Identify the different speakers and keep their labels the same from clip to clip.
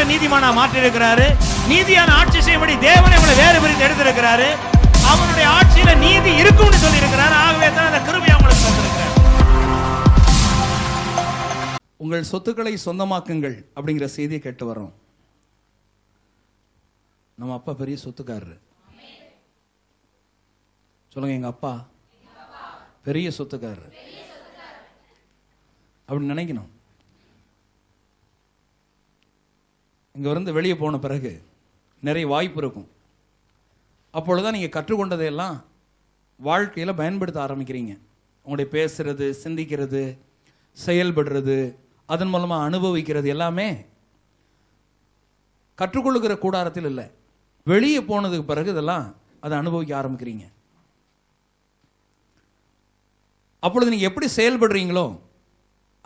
Speaker 1: நீதிமானா மாற்றி இருக்கிறாரு. நீதியான ஆட்சி செய்யும்படி தேவனை உங்களை வேறு பிரித்து எடுத்திருக்கிறாரு. அவனுடைய ஆட்சியில நீதி இருக்கும்னு சொல்லி இருக்கிறார். ஆகவே தான் அந்த கிருபையை உங்களுக்கு தந்திருக்கிறார்.
Speaker 2: உங்கள் சொத்துக்களை சொந்தமாக்குங்கள் அப்படிங்கிற செய்தியை கேட்டு வரோம். நம்ம அப்பா பெரிய சொத்துக்காரரு. சொல்லுங்க, எங்க அப்பா பெரிய சொத்துக்காரரு அப்படின்னு நினைக்கணும். இங்க இருந்து வெளியே போன பிறகு நிறைய வாய்ப்பு இருக்கும். அப்பொழுதுதான் நீங்க கற்றுக்கொண்டதையெல்லாம் வாழ்க்கையில பயன்படுத்த ஆரம்பிக்கிறீங்க. உங்களுடைய பேசுறது, சிந்திக்கிறது, செயல்படுறது, அதன் மூலமா அனுபவிக்கிறது எல்லாமே கற்றுக்கொள்ளுகிற கூடாரத்தில் இல்லை, வெளியே போனதுக்கு பிறகு இதெல்லாம் அதை அனுபவிக்க ஆரம்பிக்கிறீங்க. அப்பொழுது நீங்க எப்படி செயல்படுறீங்களோ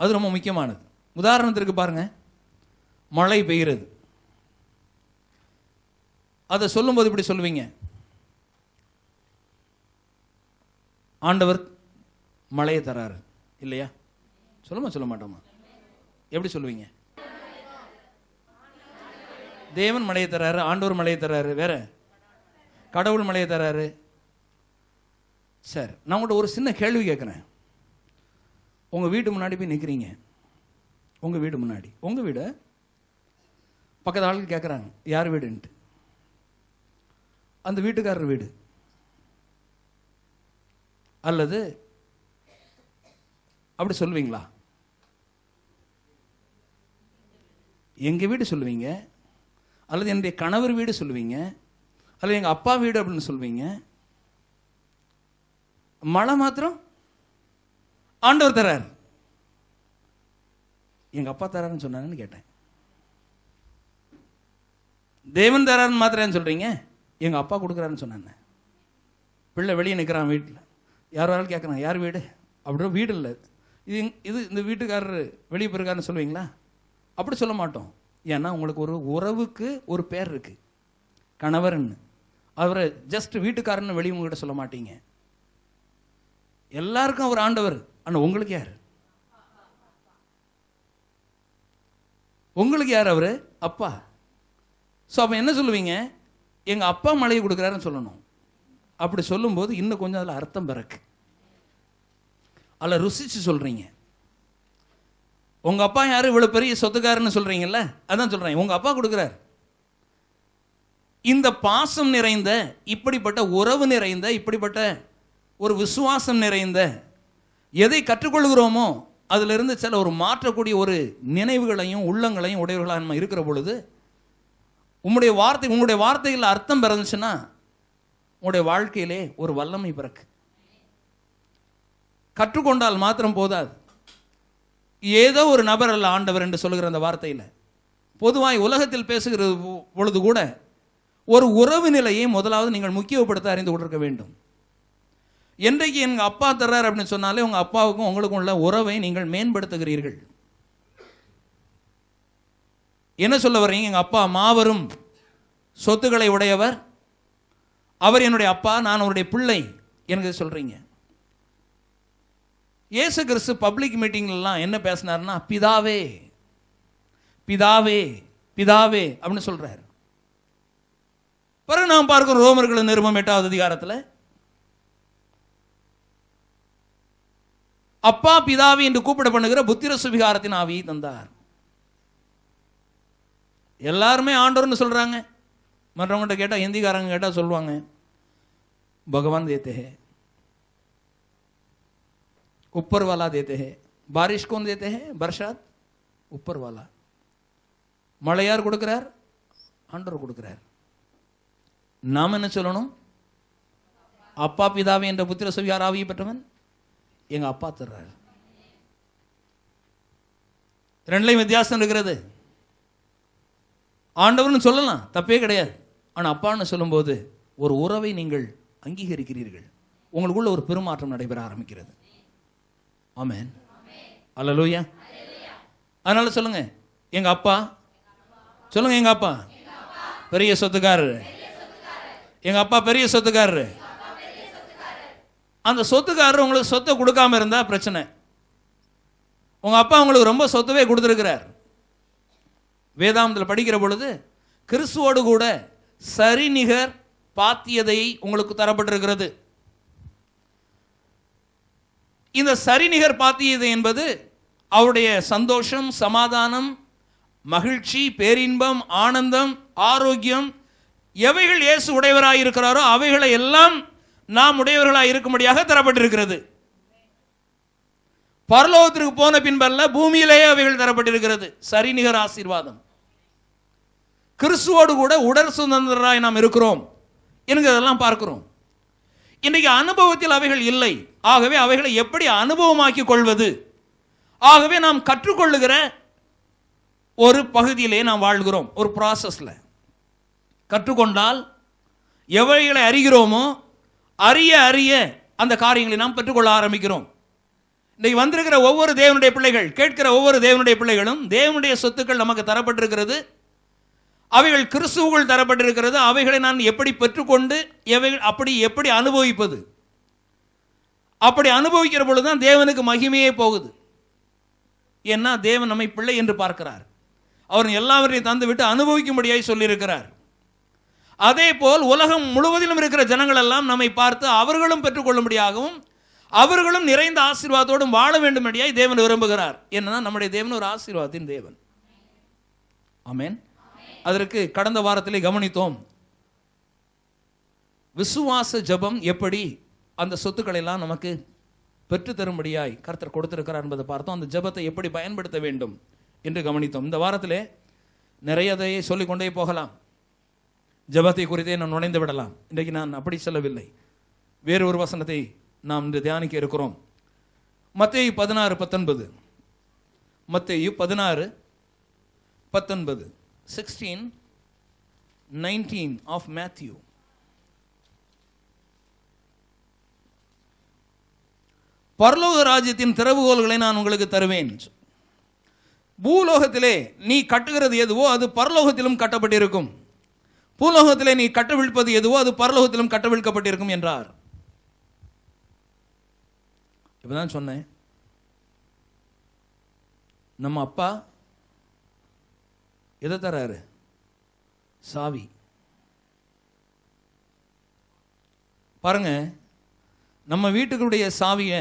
Speaker 2: அது ரொம்ப முக்கியமானது. உதாரணத்திற்கு பாருங்க, மழை பெய்கிறது. அதை சொல்லும்போது இப்படி சொல்லுவீங்க, ஆண்டவர் மழையை தராரு இல்லையா? சொல்ல மாட்டோமா? எப்படி சொல்லுவீங்க? தேவன் மழையை தராரு, ஆண்டவர் மழையை தராரு, வேற கடவுள் மழையை தராரு. சரி, நான் உங்கள்கிட்ட ஒரு சின்ன கேள்வி கேட்குறேன். உங்கள் வீட்டு முன்னாடி போய் நிற்கிறீங்க. உங்கள் வீடு முன்னாடி, உங்கள் வீடு பக்கத்து ஆளுக்கு கேட்குறாங்க யார் வீடுன்ட்டு. அந்த வீட்டுக்காரர் வீடு அல்லது அப்படி சொல்லுவீங்களா? எங்கள் வீடு சொல்லுவீங்க, அல்லது என்னுடைய கணவர் வீடு சொல்லுவீங்க, அல்லது எங்கள் அப்பா வீடு அப்படின்னு சொல்லுவீங்க. மழை மாத்திரம் ஆண்டவர் தரார், எங்க அப்பா தராருன்னு சொன்னாங்கன்னு கேட்டேன். தேவன் தராருன்னு மாத்திரம் சொல்றீங்க, எங்க அப்பா கொடுக்குறாருன்னு சொன்னாங்க. பிள்ளை வெளியே நிற்கிறான் வீட்டில், யாராலும் கேட்குறான் யார் வீடு அப்படின்ற வீடு இல்லை, இது இந்த வீட்டுக்காரர் வெளியே போயிருக்காருன்னு சொல்லுவீங்களா? அப்படி சொல்ல மாட்டோம். ஏன்னா உங்களுக்கு ஒரு உறவுக்கு ஒரு பேர் இருக்கு, கணவர்னு. அவரை ஜஸ்ட் வீட்டுக்காரன்னு வெளியே உங்ககிட்ட சொல்ல மாட்டீங்க. எல்லாருக்கும் அவர் ஆண்டவர். ஆனால் உங்களுக்கு யார்? உங்களுக்கு யார் அவரு? அப்பா. ஸோ அப்போ என்ன சொல்லுவீங்க? எங்கள் அப்பா மழையை கொடுக்குறாருன்னு சொல்லணும். அப்படி சொல்லும்போது இன்னும் கொஞ்சம் அதில் அர்த்தம் பிறக்கு, அதில் ருசிச்சு சொல்கிறீங்க. உங்கள் அப்பா யார் இவ்வளோ பெரிய சொத்துக்காரன்னு சொல்கிறீங்கல்ல, அதான் சொல்கிறேன், உங்கள் அப்பா கொடுக்குறார். இந்த பாசம் நிறைந்த, இப்படிப்பட்ட உறவு நிறைந்த, இப்படிப்பட்ட ஒரு விசுவாசம் நிறைந்த, எதை கற்றுக்கொள்கிறோமோ அதிலிருந்து சில ஒரு மாற்றக்கூடிய ஒரு நினைவுகளையும் உள்ளங்களையும் உடையவர்களாக நம்ம இருக்கிற பொழுது உங்களுடைய வார்த்தைகளில் அர்த்தம் பிறந்துச்சுன்னா உங்களுடைய வாழ்க்கையிலே ஒரு வல்லமை பிறக்கு. கற்றுக்கொண்டால் மாத்திரம் போதாது. ஏதோ ஒரு நபர் அல்ல ஆண்டவர் என்று சொல்லுகிற அந்த வார்த்தையில் பொதுவாய் உலகத்தில் பேசுகிற பொழுது கூட ஒரு உறவு நிலையை முதலாவது நீங்கள் முக்கியப்படுத்த அறிந்து கொண்டிருக்க வேண்டும். என்றைக்கு எங்கள் அப்பா தர்றார் அப்படின்னு சொன்னாலே உங்கள் அப்பாவுக்கும் உங்களுக்கும் உள்ள உறவை நீங்கள் மேம்படுத்துகிறீர்கள். என்ன சொல்ல வர்றீங்க? எங்கள் அப்பா மாபெரும் சொத்துக்களை உடையவர், அவர் என்னுடைய அப்பா, நான் அவருடைய பிள்ளை எனக்கு சொல்றீங்க. இயேசு கிறிஸ்து பப்ளிக் மீட்டிங்லாம் என்ன பேசினார்னா, பிதாவே பிதாவே பிதாவே அப்படின்னு சொல்றாரு. பிறகு நாம் பார்க்கிறோம் ரோமர்கள் நிருபம் 8வது அதிகாரத்தில் அப்பா பிதாவி என்று கூப்பிட பண்ணுகிற புத்திர சுவிகாரத்தின் ஆவியை தந்தார். எல்லாருமே ஆண்டவர்னு சொல்றாங்க. மற்றவங்கள்ட்ட கேட்டால், ஹிந்திக்காரங்க கேட்டால் சொல்லுவாங்க भगवान देते हैं, ऊपर वाला देते हैं. बारिश कौन देते हैं? बरसात ऊपर वाला. மழை யார் கொடுக்கிறார்? ஆண்டவர் கொடுக்கிறார். நாம் என்ன சொல்லணும்? அப்பா பிதாவே என்ற புத்திர சுவிகார ஆவியை பெற்றவன் எங்க அப்பா தர்றாரு. ரெண்டுலையும் வித்தியாசம் இருக்கிறது. ஆண்டவர்னு சொல்லலாம், தப்பே கிடையாது. ஆனால் அப்பான்னு சொல்லும்போது ஒரு உறவை நீங்கள் அங்கீகரிக்கிறீர்கள். உங்களுக்குள்ள ஒரு பெருமாற்றம் நடைபெற ஆரம்பிக்கிறது. ஆமென், அல்லேலூயா. அதனால சொல்லுங்க, எங்க அப்பா. சொல்லுங்க, எங்க அப்பா பெரிய சொத்துக்காரரு. எங்க அப்பா பெரிய சொத்துக்காரரு. அந்த சொத்துக்காரர் உங்களுக்கு சொத்தை கொடுக்காம இருந்தா பிரச்சனை. உங்க அப்பா உங்களுக்கு ரொம்ப சொத்தவே கொடுத்துருக்கிறார். வேதாந்தத்தில் படிக்கிற பொழுது கிறிஸ்துவோடு கூட சரிநிகர் பாத்தியதை உங்களுக்கு தரப்பட்டிருக்கிறது. இந்த சரிநிகர் பாத்தியதை என்பது அவருடைய சந்தோஷம், சமாதானம், மகிழ்ச்சி, பேரின்பம், ஆனந்தம், ஆரோக்கியம், எவைகள் இயேசு உடையவராய் இருக்கிறாரோ அவைகளை எல்லாம் நாம் உடையவர்களாய் இருக்கும்படியாக தரப்பட்டிருக்கிறது. பரலோகத்திற்கு போன பின்பல்ல, பூமியிலேயே அவைகள் தரப்பட்டிருக்கிறது. சரிநிகர் ஆசீர்வாதம். கிறிஸ்துவோடு கூட உடல் சுதந்திரராய் நாம் இருக்கிறோம் என்கிறதெல்லாம் பார்க்கிறோம். இன்றைக்கு அனுபவத்தில் அவைகள் இல்லை. ஆகவே அவைகளை எப்படி அனுபவமாக்கி கொள்வது? ஆகவே நாம் கற்றுக்கொள்ளுகிற ஒரு பகுதியிலே நாம் வாழ்கிறோம். ஒரு ப்ராசஸ்ல கற்றுக்கொண்டால் எவைகளை அறிகிறோமோ அறிய அறிய அந்த காரியங்களை நாம் பெற்றுக்கொள்ள ஆரம்பிக்கிறோம். இன்றைக்கு வந்திருக்கிற ஒவ்வொரு தேவனுடைய பிள்ளைகள், கேட்கிற ஒவ்வொரு தேவனுடைய பிள்ளைகளும் தேவனுடைய சொத்துக்கள் நமக்கு தரப்பட்டிருக்கிறது. அவைகள் கிறிஸ்துவுக்குள் தரப்பட்டிருக்கிறது. அவைகளை நான் எப்படி பெற்றுக்கொண்டு அப்படி எப்படி அனுபவிப்பது? அப்படி அனுபவிக்கிற பொழுதுதான் தேவனுக்கு மகிமையே போகுது. ஏன்னா தேவன் நம்மை பிள்ளை என்று பார்க்கிறார். அவர் எல்லாவற்றையும் தந்து விட்டு அனுபவிக்கும்படியாய் சொல்லியிருக்கிறார். அதே போல் உலகம் முழுவதிலும் இருக்கிற ஜனங்கள் எல்லாம் நம்மை பார்த்து அவர்களும் பெற்றுக்கொள்ளும்படியாகவும் அவர்களும் நிறைந்த ஆசீர்வாதத்தோடும் வாழ வேண்டும்படியாய் தேவன் விரும்புகிறார். ஏன்னா நம்முடைய தேவன் ஒரு ஆசீர்வாதத்தின் தேவன். ஆமென். அதற்கு கடந்த வாரத்திலே கவனித்தோம். விசுவாச ஜெபம் எப்படி அந்த சொத்துக்களை எல்லாம் நமக்கு பெற்று தரும்படியாய் கர்த்தர் கொடுத்திருக்கிறார் என்பதை பார்த்தோம். அந்த ஜெபத்தை எப்படி பயன்படுத்த வேண்டும் என்று கவனித்தோம். இந்த வாரத்திலே நிறையதையே சொல்லிக்கொண்டே போகலாம். ஜெபத்தை குறித்தே நான் நுழைந்து விடலாம். இன்றைக்கு நான் அப்படி சொல்லவில்லை. வேறு ஒரு வசனத்தை நாம் இன்று தியானிக்க இருக்கிறோம். மத்தேயு 16:19. மத்தேயு 16:19. 16:19 of Matthew. பரலோக ராஜ்யத்தின் திறவுகோல்களை நான் உங்களுக்கு தருவேன். பூலோகத்திலே நீ கட்டுகிறது எதுவோ அது பரலோகத்திலும் கட்டப்பட்டிருக்கும். பூலோகத்திலே நீ கட்டவிழ்ப்பது எதுவோ அது பரலோகத்திலும் கட்டவிழ்க்கப்பட்டிருக்கும் என்றார். இப்பதான் சொன்னேன், நம்ம அப்பா எதை தராரு? சாவி. பாருங்க, நம்ம வீட்டுக்குடைய சாவியை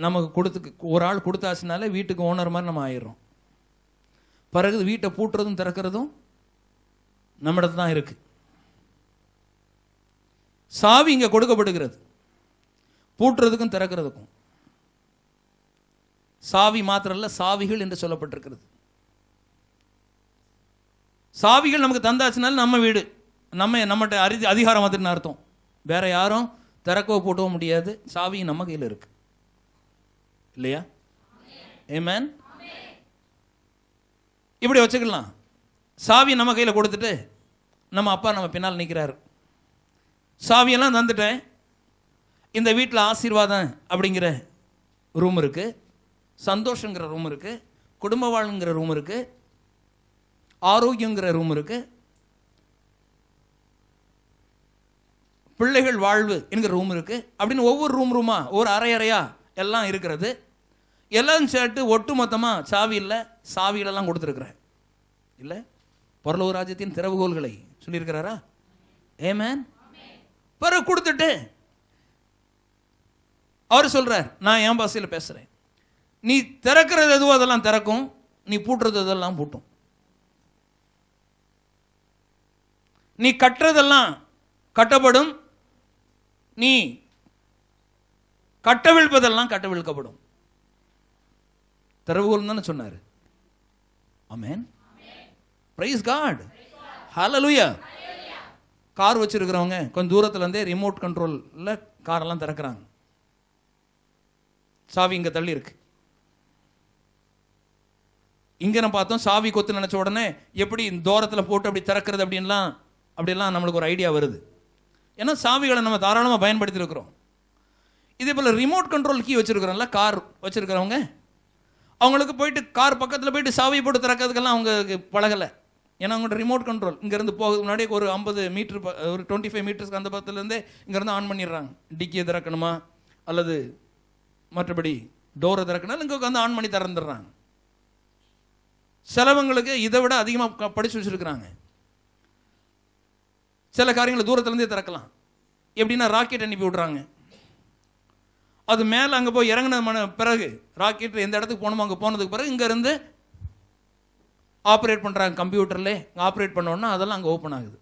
Speaker 2: நமக்கு கொடுத்து ஒரு ஆள் கொடுத்தாச்சுனால வீட்டுக்கு ஓனர் மாதிரி நம்ம ஆயிடுறோம். பிறகு வீட்டை பூட்டுறதும் திறக்கிறதும் நம்மிடத்து தான் இருக்கு. சாவி இங்க கொடுக்கப்படுகிறது, பூட்டுறதுக்கும் திறக்கிறதுக்கும். சாவி மாத்திரல்ல, சாவிகள் என்று சொல்லப்பட்டிருக்கிறது. சாவிகள் நமக்கு தந்தாச்சுனால நம்ம வீடு, நம்மகிட்ட அதிகாரம் வந்துன்னு அர்த்தம். வேற யாரும் திறக்கவோ போட்டவோ முடியாது. சாவி நம்ம கையில் இருக்கு, இல்லையா? ஆமென். இப்படி வச்சுக்கலாம். சாவி நம்ம கையில் கொடுத்துட்டு நம்ம அப்பா நம்ம பின்னால் நிற்கிறாரு. சாவியெல்லாம் தந்துட்டேன். இந்த வீட்டில் ஆசீர்வாதம் அப்படிங்கிற ரூம் இருக்கு, சந்தோஷங்கிற ரூம் இருக்கு, குடும்ப வாழ்ங்கிற ரூம் இருக்கு, ஆரோக்கியங்கிற ரூம் இருக்கு, பிள்ளைகள் வாழ்வு என்கிற ரூம் இருக்கு. அப்படின்னு ஒவ்வொரு ரூமா ஒரு அறையா எல்லாம் இருக்கிறது. எல்லாம் சேர்த்து ஒட்டு மொத்தமாக சாவி இல்லை, சாவிகளெல்லாம் கொடுத்துருக்குறேன். இல்லை, பரலோக ராஜ்யத்தின் திறவுகோல்களை சொல்லியிருக்கிறாரா? ஆமென். பிறகு கொடுத்துட்டு அவர் சொல்றார், நான் என் பாசையில் பேசுறேன். நீ திறக்கிறது எதுவோ அதெல்லாம் திறக்கும், நீ பூட்டுறது எதெல்லாம் பூட்டும். நீ கட்டுறதெல்லாம் கட்டப்படும், நீ கட்டவிழ்ப்பதெல்லாம் கட்டவிழ்க்கப்படும். திறவுகோல் தானே சொன்னார். Amen. Praise God. Hallelujah. Car வச்சிருக்கிறவங்க கொஞ்சம் தூரத்துல இருந்தே ரிமோட் கண்ட்ரோல்ல காரெல்லாம் திறக்கிறாங்க. சாவி இங்க தள்ளி இருக்கு. இங்க நம்ம பார்த்தோம், சாவி கொத்து நினைச்ச உடனே எப்படி தூரத்தில் போட்டு அப்படி திறக்கிறது அப்படிலாம் நம்மளுக்கு ஒரு ஐடியா வருது. ஏன்னா சாவிகளை நம்ம தாராளமாக பயன்படுத்தி இருக்கிறோம். இதே போல் ரிமோட் கண்ட்ரோல் கீ வச்சிருக்கிறோம்ல, கார் வச்சிருக்கிறவங்க, அவங்களுக்கு போயிட்டு கார் பக்கத்தில் போயிட்டு சாவி போட்டு திறக்கிறதுக்கெல்லாம் அவங்களுக்கு பழகலை. ஏன்னா அவங்களோட ரிமோட் கண்ட்ரோல் இங்கேருந்து போகிறதுக்கு முன்னாடி ஒரு 50 மீட்டர், ஒரு 25 மீட்டர்ஸ்க்கு அந்த பக்கத்துலேருந்தே இங்கேருந்து ஆன் பண்ணிடுறாங்க. டிக்கியை திறக்கணுமா அல்லது மற்றபடி டோரை திறக்கணும், இங்கே வந்து ஆன் பண்ணி திறந்துடுறாங்க. சிலவங்களுக்கு இதை விட அதிகமாக படிச்சு வச்சிருக்கிறாங்க. சில காரியங்களை தூரத்துலேருந்தே திறக்கலாம். எப்படின்னா ராக்கெட் அனுப்பி விடுறாங்க. அது மேலே அங்கே போய் இறங்கின பிறகு ராக்கெட் எந்த இடத்துக்கு போகணுமோ அங்கே போனதுக்கு பிறகு இங்கேருந்து ஆப்ரேட் பண்ணுறாங்க. கம்ப்யூட்டரில் ஆப்ரேட் பண்ணோன்னா அதெல்லாம் அங்கே ஓப்பன் ஆகுது.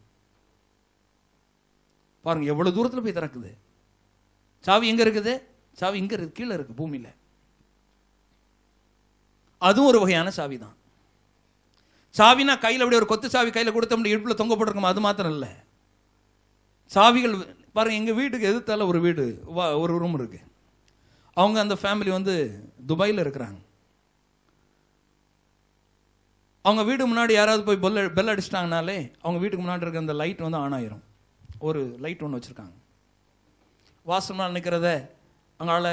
Speaker 2: பாருங்கள் எவ்வளோ தூரத்தில் போய் திறக்குது. சாவி எங்கே இருக்குது? சாவி இங்கே இருக்குது, கீழே இருக்குது பூமியில். அதுவும் ஒரு வகையான சாவி தான். சாவினா கையில் அப்படியே ஒரு கொத்து சாவி கையில் கொடுத்த முடியும், இடுப்பில் தொங்க போட்டிருக்கோம், அது மாத்திரம் இல்லை. சாவிகள் பாருங்கள், எங்கள் வீட்டுக்கு எதிர்த்தால ஒரு வீடு, ஒரு ரூம் இருக்குது. அவங்க அந்த ஃபேமிலி வந்து துபாயில் இருக்கிறாங்க. அவங்க வீடு முன்னாடி யாராவது போய் பெல் அடிச்சிட்டாங்கனாலே அவங்க வீட்டுக்கு முன்னாடி இருக்க அந்த லைட் வந்து ஆன் ஆயிரும். ஒரு லைட் ஒன்று வச்சுருக்காங்க. வாசல் நிற்கிறத அவங்களால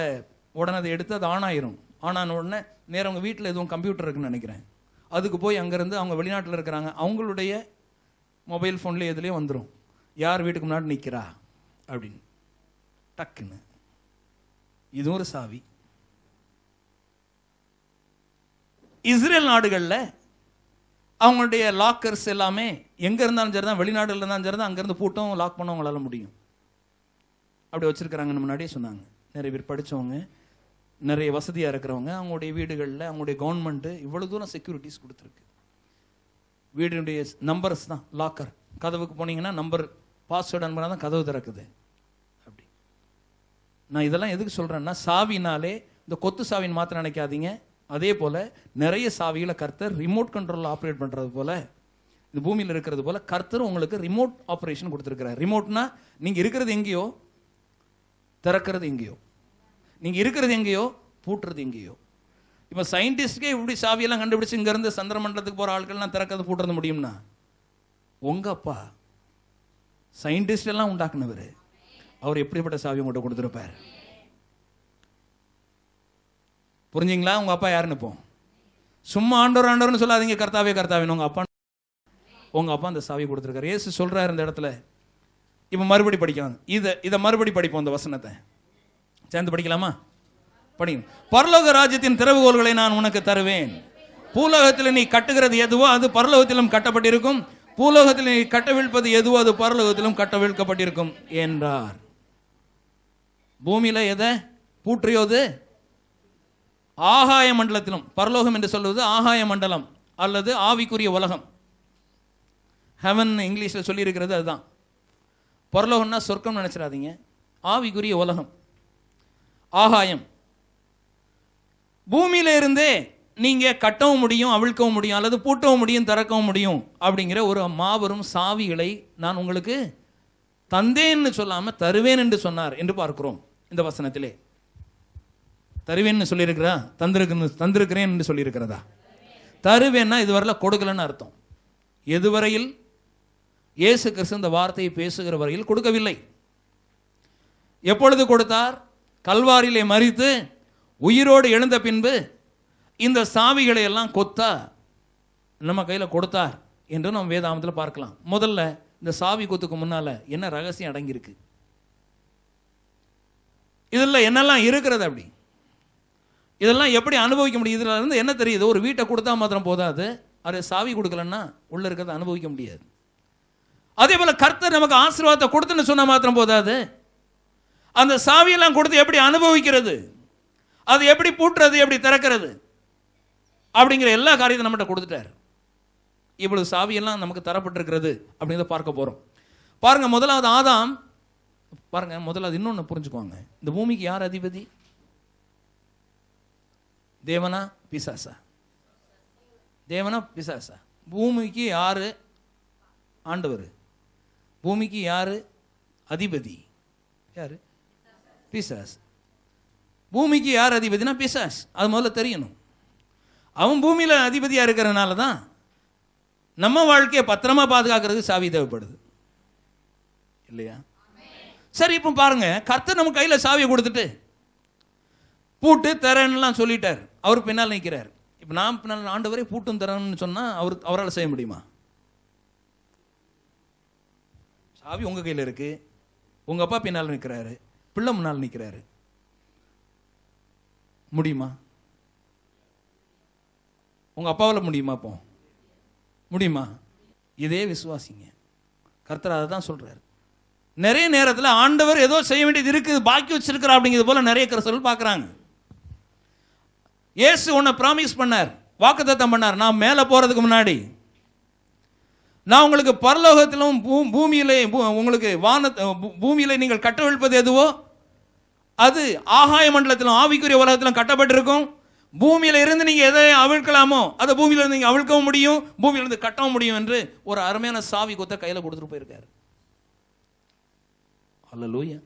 Speaker 2: உடனே அதை எடுத்து அது ஆன் ஆயிரும். ஆன் ஆன உடனே நேரம் அவங்க வீட்டில் எதுவும் கம்ப்யூட்டர் இருக்குன்னு நினைக்கிறேன், அதுக்கு போய் அங்கேருந்து அவங்க வெளிநாட்டில் இருக்கிறாங்க, அவங்களுடைய மொபைல் ஃபோன்லேயே எதுலேயும் வந்துடும் யார் வீட்டுக்கு முன்னாடி நிற்கிறா அப்படின்னு டக்குன்னு. இதுவும் ஒரு சாவி. இஸ்ரேல் நாடுகளில் அவங்களுடைய லாக்கர்ஸ் எல்லாமே எங்கே இருந்தாலும் சரி தான், வெளிநாடுகளில் இருந்தாலும் சரி தான், அங்கேருந்து பூட்டும் லாக் பண்ண அவங்களால முடியும். அப்படி வச்சுருக்கிறாங்கன்னு முன்னாடியே சொன்னாங்க. நிறைய பேர் படித்தவங்க, நிறைய வசதியாக இருக்கிறவங்க, அவங்களுடைய வீடுகளில் அவங்களுடைய கவர்மெண்ட்டு இவ்வளோ தூரம் செக்யூரிட்டிஸ் கொடுத்துருக்கு. வீடுடைய நம்பர்ஸ் தான் லாக்கர். கதவுக்கு போனீங்கன்னா நம்பர் பாஸ்வேர்டு அனுப்புனா தான் கதவு திறக்குது. அப்படி நான் இதெல்லாம் எதுக்கு சொல்கிறேன்னா, சாவினாலே இந்த கொத்து சாவின்னு மாத்திரம் நினைக்காதீங்க. அதே போல் நிறைய சாவிகளை கர்த்தர் ரிமோட் கண்ட்ரோலில் ஆப்ரேட் பண்ணுறது போல், இந்த பூமியில் இருக்கிறது போல் கர்த்தர் உங்களுக்கு ரிமோட் ஆப்ரேஷன் கொடுத்துருக்கிறார். ரிமோட்னா நீங்கள் இருக்கிறது எங்கேயோ திறக்கிறது எங்கேயோ, நீங்கள் இருக்கிறது எங்கேயோ பூட்டுறது எங்கேயோ. இப்போ சயின்டிஸ்ட்கே இப்படி சாவியெல்லாம் கண்டுபிடிச்சு இங்கேருந்து சந்திர மண்டலத்துக்கு போகிற ஆட்கள்லாம் திறக்கிறது பூட்டுறது முடியும்னா, உங்கள் அப்பா சயின்டிஸ்ட் எல்லாம் உண்டாக்குனவர், அவர் எப்படிப்பட்ட சாவி உங்கள்கிட்ட கொடுத்துருப்பார்? புரிஞ்சுங்களா? உங்கள் அப்பா யாருன்னு இப்போ சும்மா ஆண்டவர் ஆண்டவர்னு சொல்லாதீங்க, கர்த்தாவே கர்த்தாவே. உங்கள் அப்பா அந்த சாவி கொடுத்துருக்காரு. இயேசு சொல்கிறார் இந்த இடத்துல. இப்போ மறுபடி படிக்கலாம், இதை மறுபடி படிப்போம். இந்த வசனத்தை சேர்ந்து படிக்கலாமா? படிங்க. பரலோக ராஜ்யத்தின் திறவுகோல்களை நான் உனக்கு தருவேன். பூலோகத்தில் நீ கட்டுகிறது எதுவோ அது பரலோகத்திலும் கட்டப்பட்டிருக்கும், பூலோகத்தில் நீ கட்டவிழ்ப்பது எதுவோ அது பரலோகத்திலும் கட்டவிழ்க்கப்பட்டிருக்கும் என்றார். பூமியில எதை பூற்றியோது ஆகாய மண்டலத்திலும், பரலோகம் என்று சொல்வது ஆகாய மண்டலம் அல்லது ஆவிக்குரிய உலகம். ஹெவன் இங்கிலீஷில் சொல்லியிருக்கிறது அதுதான். பரலோகம்னா சொர்க்கம் நினைச்சிடாதீங்க, ஆவிக்குரிய உலகம், ஆகாயம். பூமியில இருந்தே நீங்க கட்டவும் முடியும், அவிழ்க்கவும் முடியும், அல்லது பூட்டவும் முடியும், திறக்கவும் முடியும். அப்படிங்கிற ஒரு மாபெரும் சாவிகளை நான் உங்களுக்கு தந்தேன்னு சொல்லாம தருவேன் என்று சொன்னார் என்று பார்க்கிறோம் இந்த வசனத்திலே. தருவேன்னு சொல்லியிருக்கிறா, தந்திருக்கிறேன் என்று சொல்லியிருக்கிறதா? தருவேன்னா இதுவரையில கொடுக்கலன்னு அர்த்தம். எதுவரையில் இயேசு கிறிஸ்து இந்த வார்த்தையை பேசுகிற வரையில் கொடுக்கவில்லை. எப்பொழுது கொடுத்தார்? கல்வாரியிலே மரித்து உயிரோடு எழுந்த பின்பு இந்த சாவிகளை எல்லாம் கொத்தா நம்ம கையில் கொடுத்தார் என்று நம்ம வேதாகமத்தில் பார்க்கலாம். முதல்ல இந்த சாவி கொத்துக்கு முன்னால என்ன ரகசியம் அடங்கியிருக்கு, இதில் என்னெல்லாம் இருக்கிறது, அப்படி இதெல்லாம் எப்படி அனுபவிக்க முடியும்? இதில் இருந்து என்ன தெரியுது? ஒரு வீட்டை கொடுத்தா மாத்திரம் போதாது, அது சாவி கொடுக்கலன்னா உள்ள இருக்கிறத அனுபவிக்க முடியாது. அதே போல கர்த்தர் நமக்கு ஆசீர்வாதத்தை கொடுத்துன்னு சொன்னா மாத்திரம் போதாது, அந்த சாவியெல்லாம் கொடுத்து எப்படி அனுபவிக்கிறது, அது எப்படி பூட்டுறது, எப்படி திறக்கிறது அப்படிங்கிற எல்லா காரியத்தையும் நம்மகிட்ட கொடுத்துட்டார். இவ்வளவு சாவியெல்லாம் நமக்கு தரப்பட்டிருக்கிறது அப்படிங்கிறத பார்க்க போறோம். பாருங்க, முதலாவது ஆதாம். பாருங்க, முதலாவது இன்னொன்று புரிஞ்சுக்குவாங்க. இந்த பூமிக்கு யார் அதிபதி? தேவனா பிசாசா? தேவனா பிசாசா? பூமிக்கு யாரு ஆண்டவர்? பூமிக்கு யாரு அதிபதி? யாரு? பிசாஸ். பூமிக்கு யார் அதிபதினா பிசாஸ். அது முதல்ல தெரியணும். அவன் பூமியில அதிபதியா இருக்கிறதுனால தான் நம்ம வாழ்க்கையை பத்திரமா பாதுகாக்கிறதுக்கு சாவி தேவைப்படுது, இல்லையா? சரி, இப்போ பாருங்க, கர்த்தர் நம்ம கையில சாவியை கொடுத்துட்டு பூட்டு தரேன்னுலாம் சொல்லிட்டார். அவர் பின்னால் நிற்கிறார். இப்போ நான் பின்னால் ஆண்டவரே பூட்டும் தரேன்னு சொன்னா அவரால் செய்ய முடியுமா? சாவி உங்க கையில் இருக்கு, உங்க அப்பா பின்னால் நிற்கிறாரு, பிள்ளை முன்னால் நிற்கிறாரு, முடியுமா? உங்கள் அப்பாவால் முடியுமா? அப்போ முடியுமா? இதே விசுவாசிங்க. கர்த்தர் அதை தான் சொல்கிறார். நிறைய நேரத்தில் ஆண்டவர் ஏதோ செய்ய வேண்டியது இருக்குது, பாக்கி வச்சிருக்கிறா அப்படிங்கிறது போல நிறைய கிறிஸ்தவர்கள் பார்க்குறாங்க. இயேசு உன்னை ப்ராமிஸ் பண்ணார், வாக்குத்தத்தம் பண்ணார், நான் மேலே போகிறதுக்கு முன்னாடி நான் உங்களுக்கு பரலோகத்திலும் பூமியிலே உங்களுக்கு பூமியிலே நீங்கள் கட்டவிழ்ப்பது எதுவோ அது ஆகாய மண்டலத்திலும் ஆவிக்குரிய உலகத்திலும் கட்டப்பட்டிருக்கும். பூமியில இருந்து நீங்க எதை அவிழ்க்கலாமோ அதை பூமியில இருந்து நீங்க அவிழ்க்கவும் முடியும், பூமியில இருந்து கட்டவும் முடியும் என்று ஒரு அருமையான சாவி கொத்த கையில கொடுத்துட்டு போயிருக்காரு. அல்லேலூயா.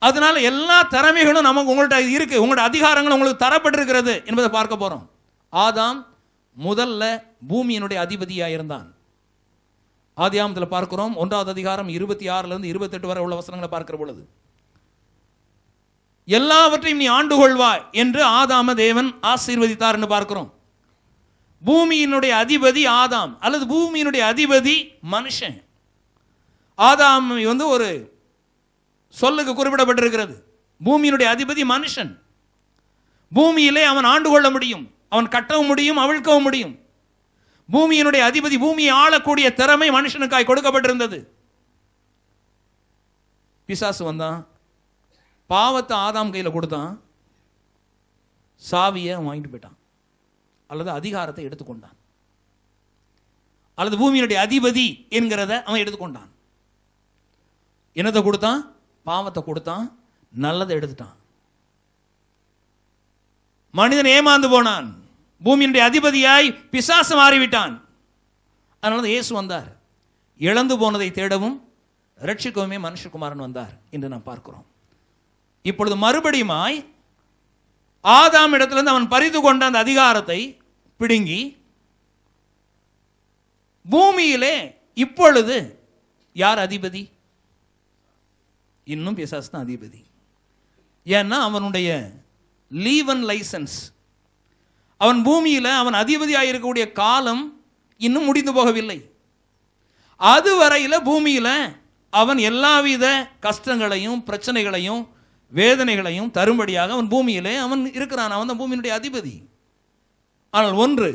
Speaker 2: அதனால எல்லா திறமைகளும் நமக்கு உங்கள்ட்ட இருக்கு, உங்களோட அதிகாரங்கள் உங்களுக்கு தரப்பட்டிருக்கிறது என்பதை பார்க்க போறோம். ஆதாம் முதல்ல பூமியினுடைய அதிபதியா இருந்தான். ஆதியாகமத்தில் பார்க்கிறோம் 1வது அதிகாரம் 26 28 வரை உள்ள வசனங்களை பார்க்கிற பொழுது, எல்லாவற்றையும் நீ ஆண்டு கொள்வாய் என்று ஆதாம தேவன் ஆசீர்வதித்தார் என்று பார்க்கிறோம். பூமியினுடைய அதிபதி ஆதாம் அல்லது பூமியினுடைய அதிபதி மனுஷன். ஆதாம் ஒரு சொல்லுக்கு குறிப்பிடப்பட்டிருக்கிறது. பூமியினுடைய அதிபதி மனுஷன். பூமியிலே அவன் ஆண்டு கொள்ள முடியும், அவன் கட்டவும் முடியும், அவிழ்க்கவும் முடியும். பூமியினுடைய அதிபதி, பூமியை ஆளக்கூடிய திறமை மனுஷனுக்காய் கொடுக்கப்பட்டிருந்தது. பிசாசு வந்தான், பாவத்தை ஆதாம் கையில் கொடுத்தான், சாவியை வாங்கிட்டு போயிட்டான் அல்லது அதிகாரத்தை எடுத்துக்கொண்டான் அல்லது பூமியினுடைய அதிபதி என்கிறத அவன் எடுத்துக்கொண்டான். என்னத்தை கொடுத்தான்? பாவத்தை கொடுத்தான், நல்லதை எடுத்துட்டான். மனிதன் ஏமாந்து போனான், பூமியினுடைய அதிபதியாய் பிசாசு மாறிவிட்டான். அதனால இயேசு வந்தார், இழந்து போனதை தேடவும் ரட்சிக்கவுமே மனுஷகுமாரன் வந்தார் என்று நாம் பார்க்கிறோம். இப்பொழுது மறுபடியுமாய் ஆதாம் இடத்திலிருந்து அவன் பறித்து கொண்ட அந்த அதிகாரத்தை பிடுங்கி பூமியிலே இப்பொழுது யார் அதிபதி? இன்னும் பிசாசு தான் அதிபதி. ஏன்னா அவனுடைய லீவன் லைசன்ஸ், அவன் பூமியில் அவன் அதிபதியாக இருக்கக்கூடிய காலம் இன்னும் முடிந்து போகவில்லை. அதுவரையில் பூமியில் அவன் எல்லாவித கஷ்டங்களையும் பிரச்சனைகளையும் வேதனைகளையும் தரும்படியாக அவன் பூமியிலே அவன் இருக்கிறான். அவன் தான் பூமியினுடைய அதிபதி. ஆனால் ஒன்று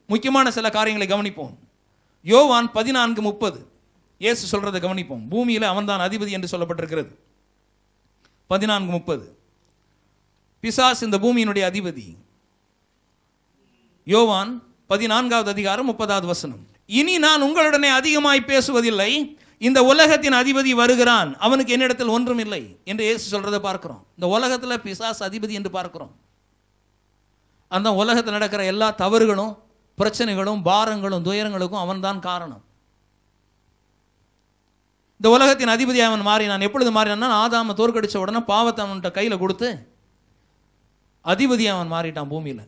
Speaker 2: முக்கியமான சில காரியங்களை கவனிப்போம். யோவான் 14:30 இயேசு சொல்றதை கவனிப்போம். பூமியில் அவன் தான் அதிபதி என்று சொல்லப்பட்டிருக்கிறது. 14:30 பிசாசு இந்த பூமியினுடைய அதிபதி. யோவான் 14வது அதிகாரம் 30வது வசனம். இனி நான் உங்களுடனே அதிகமாய் பேசுவதில்லை, இந்த உலகத்தின் அதிபதி வருகிறான், அவனுக்கு என்னிடத்தில் ஒன்றும் இல்லை என்று இயேசு சொல்றதை பார்க்கிறோம். இந்த உலகத்தில் பிசாசு அதிபதி என்று பார்க்கிறோம். அந்த உலகத்தில் நடக்கிற எல்லா தவறுகளும் பிரச்சனைகளும் பாரங்களும் துயரங்களுக்கும் அவன் தான் காரணம். இந்த உலகத்தின் அதிபதி அவன் மாறினான். எப்பொழுது மாறினான்? ஆதாம தோற்கடிச்ச உடனே பாவத்தை அவன்கிட்ட கையில் கொடுத்து அதிபதி அவன் மாறிட்டான். பூமியில்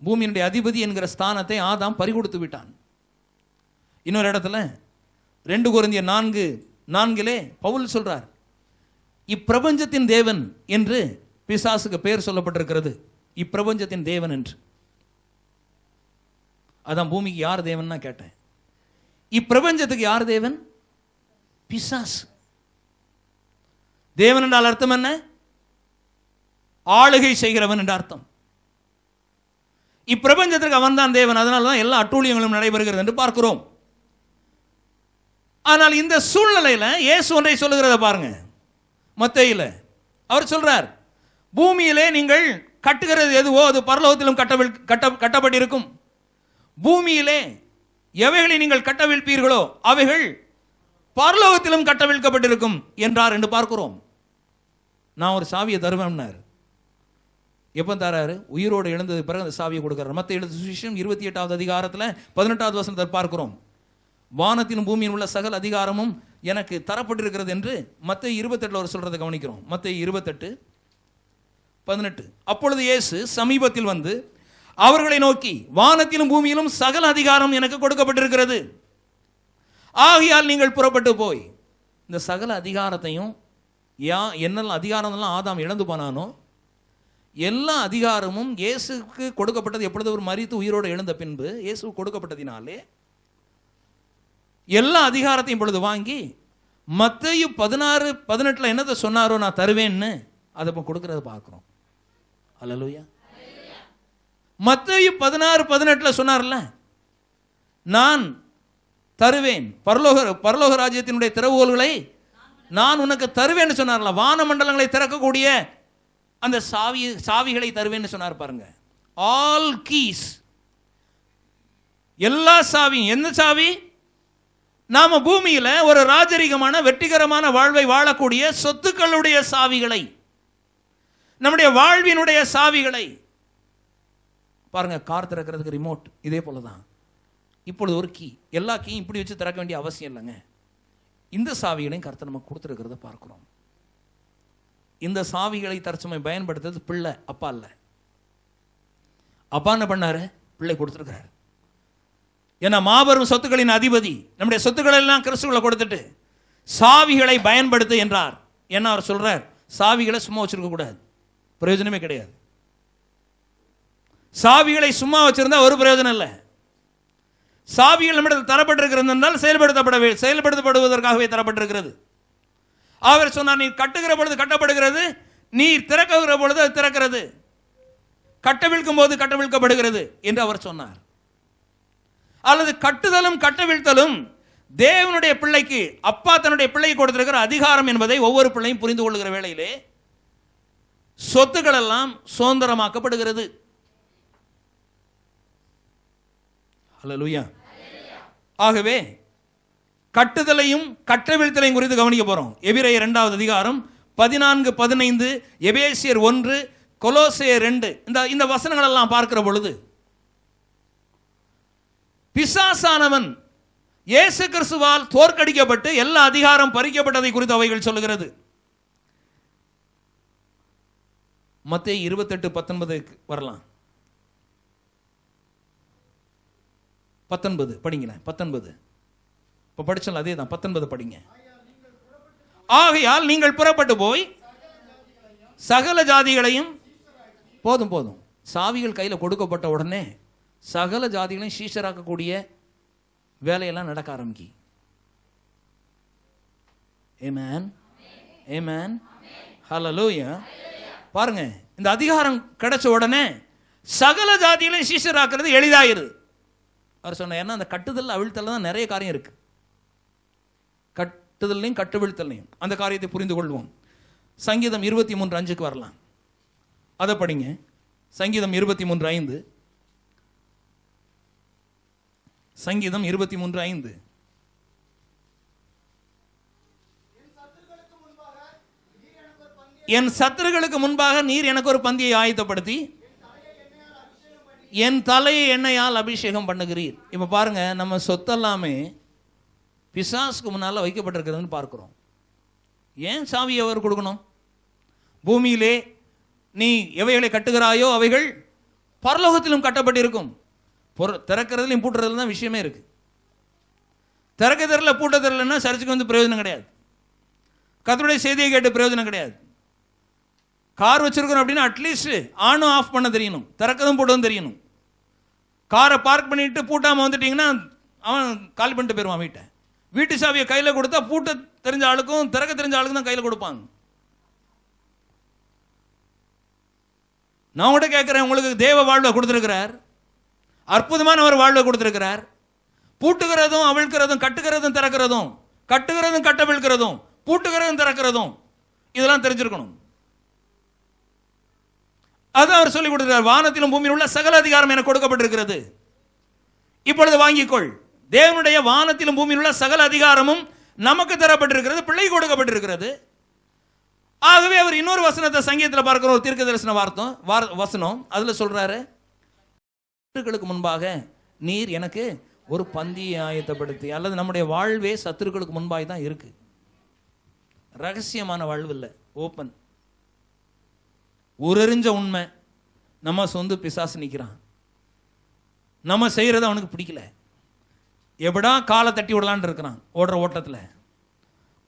Speaker 2: பூமியினுடைய அதிபதி என்கிற ஸ்தானத்தை ஆதாம் பறிகொடுத்து விட்டான். இன்னொரு இடத்துல 2 கொரிந்தியர் 4:4 பவுல் சொல்றார், இப்பிரபஞ்சத்தின் தேவன் என்று பிசாசுக்கு பெயர் சொல்லப்பட்டிருக்கிறது. இப்பிரபஞ்சத்தின் தேவன் என்று. அதான் பூமிக்கு யார் தேவன் கேட்டேன். இப்பிரபஞ்சத்துக்கு யார் தேவன்? பிசாசு. தேவன் என்றால் அர்த்தம் என்ன? ஆளுகை செய்கிறவன் என்ற அர்த்தம். இப்பிரபஞ்சத்திற்கு அவன் தான் தேவன். அதனால தான் எல்லா அட்டூழியங்களும் நடைபெறுகிறது என்று பார்க்கிறோம். ஆனால் இந்த சூழ்நிலையில் இயேசு ஒன்றை சொல்லுகிறத பாருங்க. மத்தேயுல அவர் சொல்றார், பூமியிலே நீங்கள் கட்டுகிறது எதுவோ அது பரலோகத்திலும் கட்டப்பட்டிருக்கும், பூமியிலே எவைகளை நீங்கள் கட்டவிழ்ப்பீர்களோ அவைகள் பரலோகத்திலும் கட்டவிழ்க்கப்பட்டிருக்கும் என்றார் என்று பார்க்கிறோம். நான் ஒரு சாவியை தருவேன்னார். எப்போ தராரு? உயிரோடு எழுந்தது பிறகு அந்த சாவியை கொடுக்கிறார். மத்தேயு எழுதின சுவிசேஷம் 28வது அதிகாரத்தில் 18வது வசனத்தை பார்க்கிறோம். வானத்திலும் பூமியில் உள்ள சகல அதிகாரமும் எனக்கு தரப்பட்டிருக்கிறது என்று மத்தேயு 28 அவர் சொல்றதை கவனிக்கிறோம். மத்தேயு 28:18 அப்பொழுது இயேசு சமீபத்தில் வந்து அவர்களை நோக்கி, வானத்திலும் பூமியிலும் சகல அதிகாரம் எனக்கு கொடுக்கப்பட்டிருக்கிறது, ஆகையால் நீங்கள் புறப்பட்டு போய் இந்த சகல அதிகாரத்தையும் என்னெல்லாம் அதிகாரம்லாம் ஆதாம் இழந்து போனானோ எல்லா அதிகாரமும் இயேசுக்கு கொடுக்கப்பட்டது. எப்பொழுது ஒரு மரித்து உயிரோடு எழுந்த பின்பு இயேசு கொடுக்கப்பட்டதினாலே எல்லா அதிகாரத்தையும் இப்பொழுது வாங்கி மத்தேயு 16:18 என்னத்தை சொன்னாரோ நான் தருவேன்னு அதை இப்போ கொடுக்கறத பார்க்கிறோம். அல்லேலூயா. மத்தேயு 16:18 சொன்னார்ல, நான் தருவேன், பரலோக ராஜ்யத்தினுடைய திறவுகோல்களை நான் உனக்கு தருவேன்னு சொன்னார்ல. வான மண்டலங்களை திறக்கக்கூடிய அந்த சாவிகளை தருவேன்னு சொன்னார் பாருங்க. ஆல் கீஸ், எல்லா சாவியும். என்ன சாவி? நாம பூமியில ஒரு ராஜரிகமான வெற்றிகரமான வாழ்வை வாழக்கூடிய சொத்துக்களுடைய சாவிகளை, நம்முடைய வாழ்வினுடைய சாவிகளை பாருங்க. கார் திறக்கிறதுக்கு ரிமோட் இதே போலதான். இப்பொழுது ஒரு கீ, எல்லா கீயும் இப்படி வச்சு திறக்க வேண்டிய அவசியம் இல்லைங்க. இந்த சாவிகளையும் கர்த்தர் நமக்கு கொடுத்துருக்கிறத பார்க்கிறோம். இந்த சாவிகளை தற்சமயம் பயன்படுத்துறது பிள்ளை, அப்பா இல்லை. அப்பா என்ன பண்ணாரு? பிள்ளை கொடுத்துருக்கிறாரு. ஏன்னா மாபெரும் சொத்துக்களின் அதிபதி நம்முடைய சொத்துக்களை எல்லாம் கிறிஸ்துவுல கொடுத்துட்டு சாவிகளை பயன்படுத்து என்றார். என்ன அவர் சொல்றார்? சாவிகளை சும்மா வச்சிருக்க கூடாது, பிரயோஜனமே கிடையாது. சாவிகளை சும்மா வச்சிருந்தா ஒரு பிரயோஜனம் இல்லை. சாவிகள் நம்மிடத்தில் தரப்பட்டிருக்கிறது என்றால் செயல்படுத்தப்படுவதற்காகவே தரப்பட்டிருக்கிறது. அவர் சொன்னார், நீ கட்டுகிற பொழுது கட்டப்படுகிறது, நீ திறக்குகிற பொழுது அது திறக்கிறது, கட்டவிழ்க்கும் போது கட்டவிழ்க்கப்படுகிறது என்று அவர் சொன்னார். அல்லது கட்டுதலும் கட்டவிழ்த்தலும் தேவனுடைய பிள்ளைக்கு, அப்பா தன்னுடைய பிள்ளைக்கு கொடுத்திருக்கிற அதிகாரம் என்பதை ஒவ்வொரு பிள்ளையும் புரிந்து கொள்ளுகிற வேளையிலே சொத்துக்கள் எல்லாம் சுதந்திரமாக்கப்படுகிறது. ஹல்லேலூயா. ஆகவே கட்டுதலையும் கட்டவிழ்த்தலையும் குறித்து கவனிக்க போறோம். எபிரேயர் 2வது அதிகாரம் 14-15, எபேசியர் 1, கொலோசையர் 2, இந்த வசனங்கள் எல்லாம் பார்க்கிற பொழுது பிசாசானவன் இயேசு கிறிஸ்துவால் தோற்கடிக்கப்பட்டு எல்லா அதிகாரம் பறிக்கப்பட்டதை குறித்து அவைகள் சொல்லுகிறது. மத்தேயு 28:19 வரலாம். 19 படிங்களேன். 19 இப்ப படிச்சல அதே தான். 19 படிங்க. ஆகையால் நீங்கள் புறப்பட்டு போய் சகல ஜாதிகளையும், போதும் சாவிகள் கையில் கொடுக்கப்பட்ட உடனே சகல ஜாதிகளையும் சீஷராக்கக்கூடிய வேலையெல்லாம் நடக்க ஆரம்பிக்கி. ஆமென், ஆமென், ஹல்லேலூயா. பாருங்க, இந்த அதிகாரம் கிடைச்ச உடனே சகல ஜாதிகளையும் சீஷராக்குறது எளிதாயிருது. அவர் சொன்ன, ஏன்னா அந்த கட்டுதல் அவிழ்த்தல் தான் நிறைய காரியம் இருக்கு. கட்டுதல்லையும் கட்டுவிழ்த்தல்லையும் அந்த காரியத்தை புரிந்து கொள்வோம். சங்கீதம் 23:5 வரலாம். அதை படிங்க. சங்கீதம் 23:5. சங்கீதம் 23:5. என் சத்துருக்களுக்கு முன்பாக நீர் எனக்கு ஒரு பந்தியை ஆயத்தப்படுத்தி என் தலையை எண்ணெயால் அபிஷேகம் பண்ணுகிறீர். இப்ப பாருங்க, நம்ம சொத்தெல்லாமே பிசாசுக்கு முன்னால வைக்கப்பட்டிருக்கிறதுன்னு பார்க்கிறோம். ஏன் சாவி அவர் கொடுக்கணும்? பூமியிலே நீ எவைகளை கட்டுகிறாயோ அவைகள் பரலோகத்திலும் கட்டப்பட்டிருக்கும். திறக்கிறதுலையும் பூட்டுறதுல தான் விஷயமே இருக்கு. திறக்க தெரியல பூட்ட தெரியலன்னா சர்ச்சுக்கு வந்து பிரயோஜனம் கிடையாது. கர்த்தருடைய செய்தியை கேட்டு பிரயோஜனம் கிடையாது. கார் வச்சிருக்கிறோம் அப்படின்னா அட்லீஸ்ட் ஆனும் ஆஃப் பண்ண தெரியணும், திறக்கதும் பூட்டதும் தெரியணும். காரை பார்க் பண்ணிட்டு பூட்டாமல் வந்துட்டீங்கன்னா அவன் கால் பண்ணிட்டு போயிடுவான் வீட்டை. வீட்டு சாவியை கையில் கொடுத்தா பூட்ட தெரிஞ்ச ஆளுக்கும் திறக்க தெரிஞ்ச ஆளுக்கும் தான் கையில் கொடுப்பாங்க. நான் கூட கேட்குறேன், உங்களுக்கு தேவ வாழ்வை கொடுத்துருக்கிறார், அற்புதமான ஒரு வாழ்வை கொடுத்துருக்கிறார். பூட்டுகிறதும் அவிழ்க்கிறதும், கட்டுகிறதும் திறக்கிறதும், கட்டுகிறதும் கட்டவிழ்க்கிறதும், பூட்டுகிறதும் திறக்கிறதும், இதெல்லாம் தெரிஞ்சிருக்கணும். அதான் அவர் சொல்லிக் கொடுக்கிறார். வானத்திலும் பூமியில் உள்ள சகல அதிகாரம் எனக்கு கொடுக்கப்பட்டிருக்கிறது, இப்பொழுது வாங்கிக்கொள். தேவனுடைய வானத்திலும் பூமியில் உள்ள சகல அதிகாரமும் நமக்கு தரப்பட்டிருக்கிறது, பிள்ளை கொடுக்கப்பட்டிருக்கிறது. ஆகவே அவர் இன்னொரு வசனத்தை சங்கீதத்தில் பார்க்கிற ஒரு தீர்க்க தரிசன வசனம், அதுல சொல்றாரு, சத்துருக்களுக்கு முன்பாக நீர் எனக்கு ஒரு பந்தியை ஆயத்தப்படுத்தி. அல்லது நம்முடைய வாழ்வே சத்துருக்களுக்கு முன்பாக தான் இருக்கு. ரகசியமான வாழ்வு இல்லை, ஓப்பன். உறறிஞ்ச உண்மை. நம்ம சொந்த பிசாசு நிற்கிறான். நம்ம செய்யறது அவனுக்கு பிடிக்கல. எப்படா காலை தட்டி விடலான்னு இருக்கிறான். ஓடுற ஓட்டத்தில்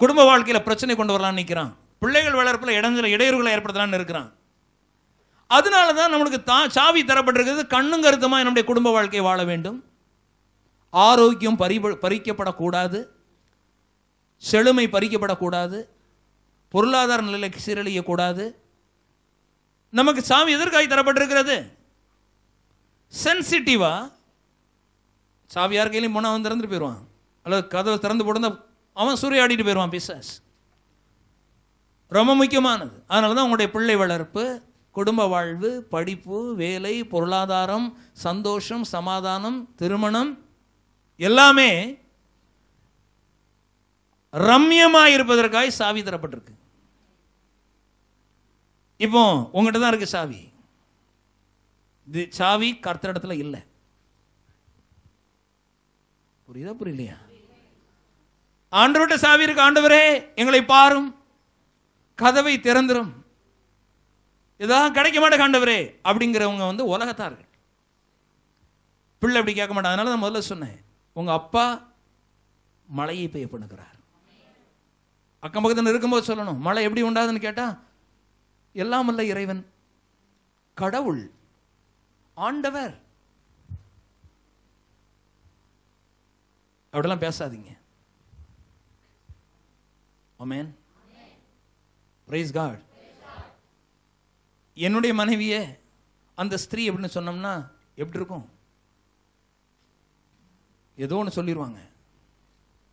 Speaker 2: குடும்ப வாழ்க்கையில் பிரச்சனை கொண்டு வரலான்னு நிற்கிறான். பிள்ளைகள் வளர்ப்பில் இடையூறுகளை ஏற்படுத்தலான்னு இருக்கிறான். அதனால தான் நம்மளுக்கு சாவி தரப்பட்டிருக்கிறது. கண்ணும் கருத்துமா நம்முடைய குடும்ப வாழ்க்கையை வாழ வேண்டும். ஆரோக்கியம் பறிக்கப்படக்கூடாது, செழுமை பறிக்கப்படக்கூடாது, பொருளாதார நிலைக்கு சீரழியக்கூடாது. நமக்கு சாவி எதற்காக தரப்பட்டிருக்கிறது? சென்சிட்டிவா சாவி யார் கையிலையும் போனால் அவன் திறந்துட்டு போயிடுவான், அல்லது கதவை திறந்து போட்டு அவன் சூறையாடிட்டு போயிடுவான் பிசாஸ். ரொம்ப முக்கியமானது. அதனால தான் உங்களுடைய பிள்ளை வளர்ப்பு, குடும்ப வாழ்வு, படிப்பு, வேலை, பொருளாதாரம், சந்தோஷம், சமாதானம், திருமணம் எல்லாமே ரம்யமாக இருப்பதற்காக சாவி தரப்பட்டிருக்கு. இப்போ உங்ககிட்ட தான் இருக்கு சாவி. சாவி கர்த்தரிடத்துல இல்லை. புரியுதா புரியலையா? ஆண்டவர்கிட்ட சாவி இருக்கு. ஆண்டவரே எங்களை பாரும், கதவை திறந்துரும், இதான் கிடைக்க மாட்டேங்க ஆண்டவரே அப்படிங்கிறவங்க உலகத்தார்கள். பிள்ளை அப்படி கேட்க மாட்டாங்க. அதனால நான் முதல்ல சொன்னேன், உங்க அப்பா மழையை பெய்ய பண்ணுகிறார். அக்கம் பக்கத்தில் இருக்கும்போது சொல்லணும், மழை எப்படி உண்டாதுன்னு கேட்டா, எல்லாம் அல்ல இறைவன், கடவுள், ஆண்டவர். அப்படிலாம் பேசாதீங்க. ஆமென். Praise God. என்னுடைய மனைவியே அந்த ஸ்திரீ எப்படின்னு சொன்னோம்னா எப்படி இருக்கும்? ஏதோ ஒன்று சொல்லிடுவாங்க.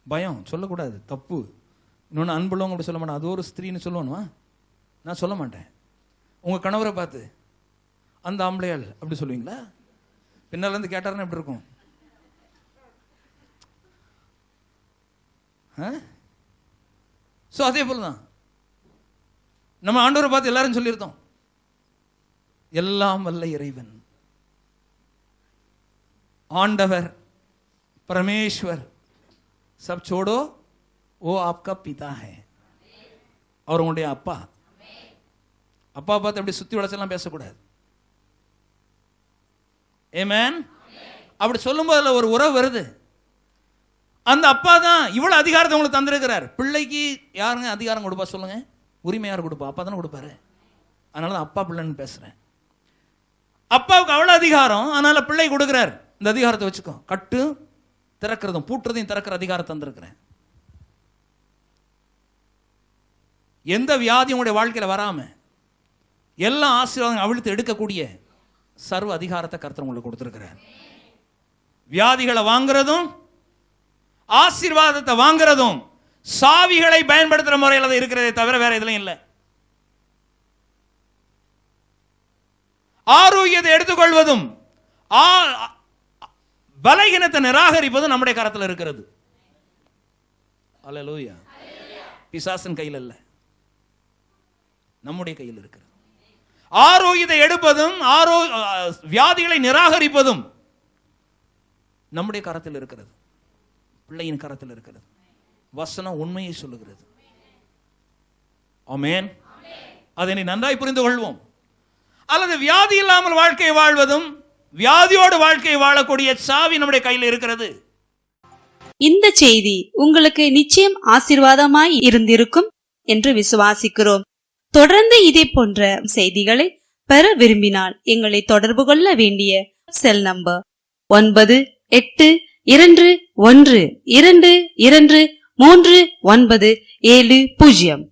Speaker 2: பயம், சொல்லக்கூடாது, தப்பு. இன்னொன்று அன்புள்ளவங்க அப்படி சொல்ல மாட்டேன், அது ஒரு ஸ்திரீன்னு சொல்லணுமா? நான் சொல்ல மாட்டேன். உங்கள் கணவரை பார்த்து அந்த ஆம்பளையாள் அப்படி சொல்லுவீங்களா? பின்னால் இருந்து கேட்டாருன்னா எப்படி இருக்கும்? ஸோ அதே போல தான் நம்ம ஆண்டவரை பார்த்து எல்லாரும் சொல்லியிருந்தோம், எல்லாம் வல்ல இறைவன், ஆண்டவர், परमेश्वर सब छोड़ो वो आपका पिता है. அவர் உங்களுடைய அப்பா. அப்பா பார்த்து அப்படி சுத்தி வளைச்செல்லாம் பேசக்கூடாது. ஆமென். அப்படி சொல்லும்போது அதில் ஒரு உறவு வருது. அந்த அப்பா தான் இவ்வளவு அதிகாரத்தை உங்களுக்கு தந்திருக்கிறார். பிள்ளைக்கு யாருங்க அதிகாரம் கொடுப்பா சொல்லுங்க? உரிமை யார் கொடுப்பா? அப்பா தானே கொடுப்பாரு. அதனால தான் அப்பா பிள்ளைன்னு பேசுறேன். அப்பாவுக்கு அவ்வளவு அதிகாரம், அதனால பிள்ளை கொடுக்கிறார். இந்த அதிகாரத்தை வச்சுக்கோ, கட்டு திறக்கிறதும் பூட்டுறதையும் திறக்கிற அதிகாரத்தை தந்திருக்கிறேன். எந்த வியாதியும் உங்களுடைய வாழ்க்கையில் வராம எல்லா ஆசீர்வாதம் அவிழ்த்து எடுக்கக்கூடிய சர்வ அதிகாரத்தை கர்த்தர் உங்களுக்கு கொடுத்திருக்கிறார். வியாதிகளை வாங்குறதும் ஆசீர்வாதத்தை வாங்குறதும் சாவிகளை பயன்படுத்துற முறையில் அது இருக்கிறதே தவிர வேற எதுலையும் இல்லை. ஆரோக்கியத்தை எடுத்துக்கொள்வதும் பலகீனத்தை நிராகரிப்பதும் நம்முடைய கரத்தில் இருக்கிறது. அல்லேலூயா. பிசாசின் கையில் அல்ல, நம்முடைய கையில் இருக்கிறது. ஆரோக்கியத்தை எடுப்பதும் வியாதிகளை நிராகரிப்பதும் நம்முடைய கரத்தில் இருக்கிறது, பிள்ளையின் கரத்தில் இருக்கிறது. வசனம் உண்மையை சொல்லுகிறது. ஆமென். அதை நன்றாய் புரிந்து கொள்வோம். அல்லது வியாதி இல்லாமல் வாழ்க்கை வாழ்வதும் வியாதியோடு வாழ்க்கை வாழக்கூடிய சாவி நம்முடைய கையில் இருக்கிறது.
Speaker 3: இந்த செய்தி உங்களுக்கு நிச்சயம் ஆசீர்வாதமாய் இருந்திருக்கும் என்று விசுவாசிக்கிறோம். தொடர்ந்து இதே போன்ற செய்திகளை பெற விரும்பினால் எங்களை தொடர்பு கொள்ள வேண்டிய செல் நம்பர் 9821222397